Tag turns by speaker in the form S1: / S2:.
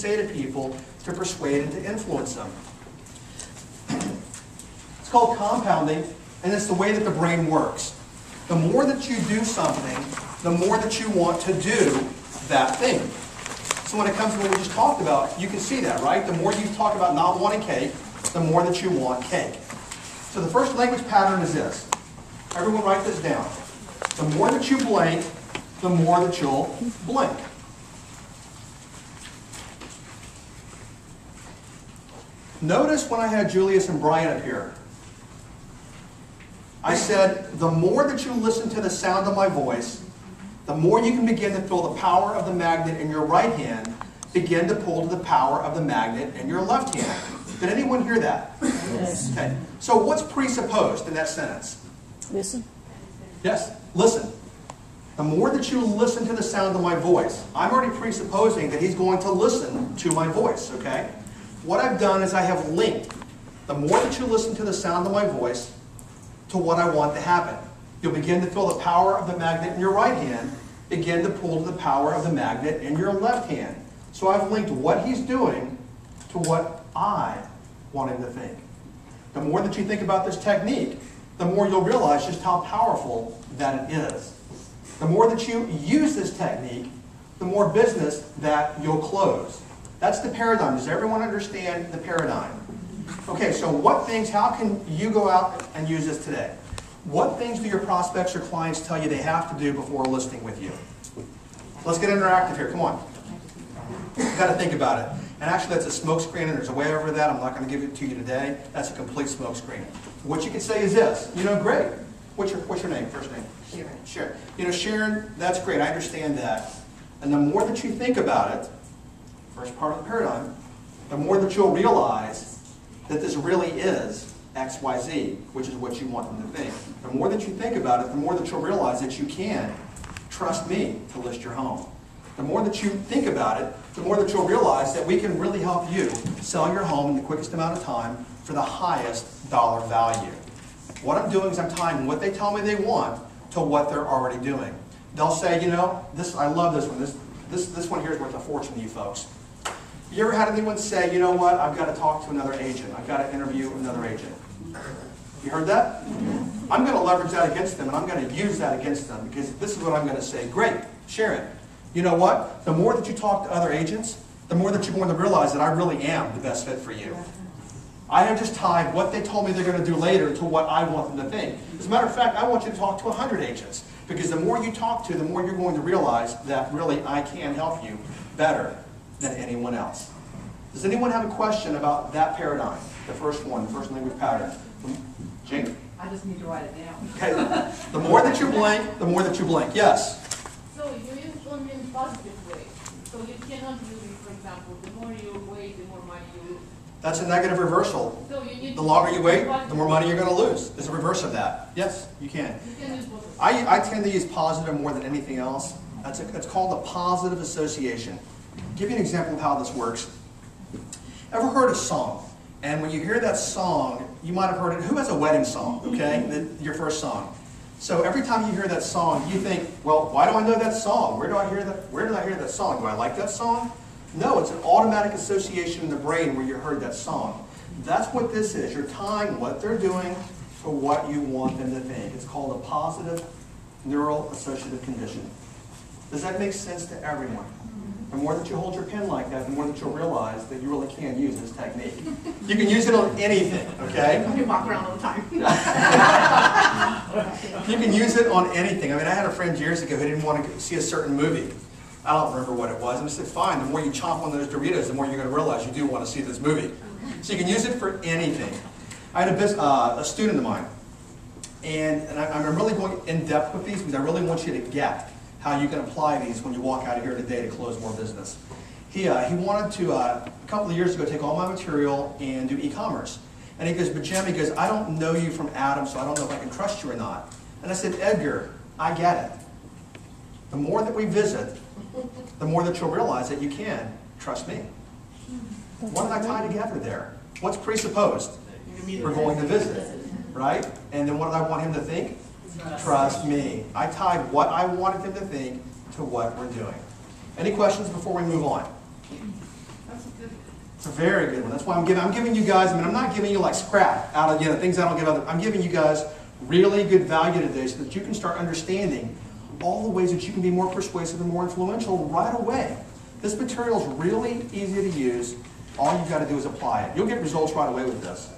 S1: say to people to persuade and to influence them. It's called compounding, and it's the way that the brain works. The more that you do something, the more that you want to do that thing. So when it comes to what we just talked about, you can see that, right? The more you talk about not wanting cake, the more that you want cake. So the first language pattern is this. Everyone write this down. The more that you blink, the more that you'll blink. Notice when I had Julius and Brian up here, I said, the more that you listen to the sound of my voice, the more you can begin to feel the power of the magnet in your right hand begin to pull to the power of the magnet in your left hand. Did anyone hear that?
S2: Yes.
S1: Okay. So what's presupposed in that sentence?
S2: Listen.
S1: Yes, listen. The more that you listen to the sound of my voice, I'm already presupposing that he's going to listen to my voice, okay? What I've done is I have linked the more that you listen to the sound of my voice to what I want to happen. You'll begin to feel the power of the magnet in your right hand begin to pull to the power of the magnet in your left hand. So I've linked what he's doing to what I want him to think. The more that you think about this technique, the more you'll realize just how powerful that it is. The more that you use this technique, the more business that you'll close. That's the paradigm. Does everyone understand the paradigm? Okay, so what things, how can you go out and use this today? What things do your prospects or clients tell you they have to do before listing with you? Let's get interactive here. Come on. You've got to think about it. And actually, that's a smoke screen, and there's a way over that. I'm not going to give it to you today. That's a complete smoke screen. What you can say is this. You know, great. What's your name? First name?
S3: Sharon.
S1: Sharon. You know, Sharon, that's great. I understand that. And the more that you think about it, first part of the paradigm, the more that you'll realize that this really is X, Y, Z, which is what you want them to think. The more that you think about it, the more that you'll realize that you can trust me to list your home. The more that you think about it, the more that you'll realize that we can really help you sell your home in the quickest amount of time for the highest dollar value. What I'm doing is I'm tying what they tell me they want to what they're already doing. They'll say, you know, I love this one. This one here is worth a fortune to you folks. You ever had anyone say, you know what, I've got to talk to another agent. I've got to interview another agent. You heard that? I'm going to leverage that against them, and I'm going to use that against them, because this is what I'm going to say. Great, Sharon. You know what? The more that you talk to other agents, the more that you're going to realize that I really am the best fit for you. I have just tied what they told me they're going to do later to what I want them to think. As a matter of fact, I want you to talk to 100 agents, because the more you talk to, the more you're going to realize that really I can help you better than anyone else. Does anyone have a question about that paradigm? The first one, the first language pattern. Jane?
S3: I just need to write it down.
S1: Okay. The more that you blink, the more that you blink. Yes?
S4: So you use only in positive way. So you cannot use it, for example, the more you wait, the more money you lose.
S1: That's a negative reversal.
S4: So you need
S1: The longer you wait, the more money you're going to lose. There's a reverse of that. Yes, you can.
S4: You can use both of them.
S1: I tend to use positive more than anything else. It's called a positive association. I'll give you an example of how this works. Ever heard a song? And when you hear that song, you might have heard it. Who has a wedding song, okay? Your first song. So every time you hear that song, you think, well, why do I know that song? Where did I hear that song? Do I like that song? No, it's an automatic association in the brain where you heard that song. That's what this is. You're tying what they're doing to what you want them to think. It's called a positive neural associative condition. Does that make sense to everyone? The more that you hold your pen like that, the more that you'll realize that you really can use this technique. You can use it on anything, okay?
S3: You walk around all the time.
S1: You can use it on anything. I mean, I had a friend years ago who didn't want to see a certain movie. I don't remember what it was. And I said, fine, the more you chomp on those Doritos, the more you're going to realize you do want to see this movie. So you can use it for anything. I had a student of mine, and I'm really going in depth with these because I really want you to get how you can apply these when you walk out of here today to close more business. He wanted to, a couple of years ago, take all my material and do e-commerce. And he goes, but Jim, he goes, I don't know you from Adam, so I don't know if I can trust you or not. And I said, Edgar, I get it. The more that we visit, the more that you'll realize that you can trust me. What did I tie together there? What's presupposed? We're going to visit, right? And then what did I want him to think? Trust me. I tied what I wanted him to think to what we're doing. Any questions before we move on?
S4: That's a good.
S1: It's a very good one. That's why I'm giving you guys, I mean, I'm not giving you like scrap out of, things I don't give other, I'm giving you guys really good value today so that you can start understanding all the ways that you can be more persuasive and more influential right away. This material is really easy to use. All you've got to do is apply it. You'll get results right away with this.